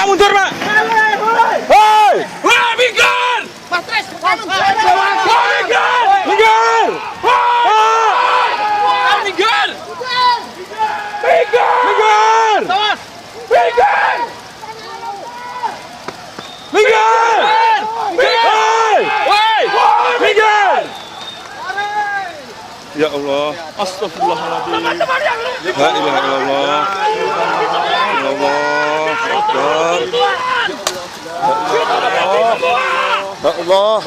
Pak mundur, Pak. Hei! Wah, minggir! Patres, Minggir! minggir! Minggir! Minggir! Awas! Minggir! Minggir! Hei! Minggir! Ya Allah. Astagfirullahaladzim. La ilaha illallah. Ya Allah. Akbar. Ya Allah.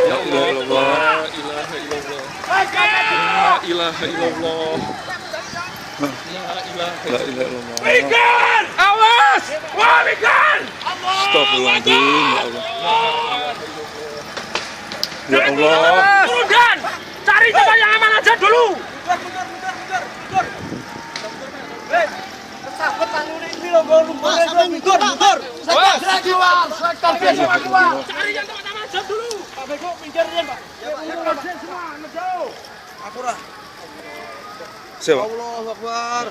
Ya Allah. La ilaha illallah. La ilaha illallah. Minggir! Awas! Wah, minggir! Astagfirullahaladzim. Ya Allah. Ya Allah. Turun, Dan! Cari tempat yang aman aja dulu! Cari yang tempat aman aja dulu! Pak Bego, pinggirin, Pak. Sektor D semua, menjauh. Siapa? Allahu Akbar.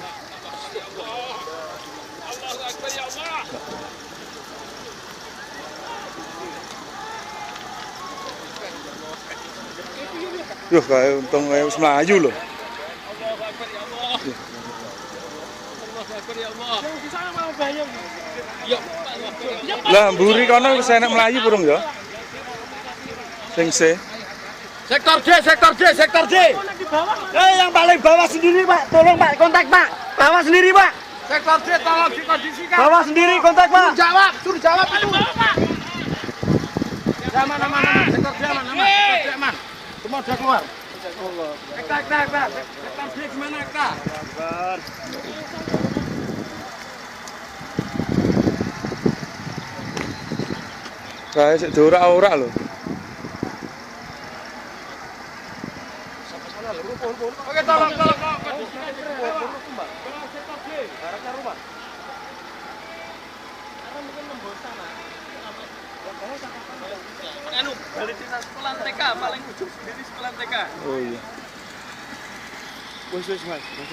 Allahu Akbar, ya Allah. Yuh, kayak untung kayak wis melayu loh. Allahu Akbar, ya Allah. Allahu Akbar, ya Allah. Yang di sana mau bayang. Ya, Pak. Lah, mburi kono wis enek melayu burung ya. Sing se. Sektor D, sektor D, sektor D. Di bawah. Yang paling bawah sendiri, Pak. Tolong, Pak, kontak, Pak. Bawah sendiri, Pak. Sektor D tolong dikondisikan. Bawah sendiri, kontak, Pak. Suruh jawab itu. Pak. Aman, aman, aman. Sektor D aman, aman. Sektor D aman. Semua sudah keluar. Ekta. Sektor D gimana, Ekta? Kayak sik ora-ora loh. Oke, tolong. Anu, balik di sekolah TK paling ujung sendiri sekolah TK. Oh iya. Wes, Mas.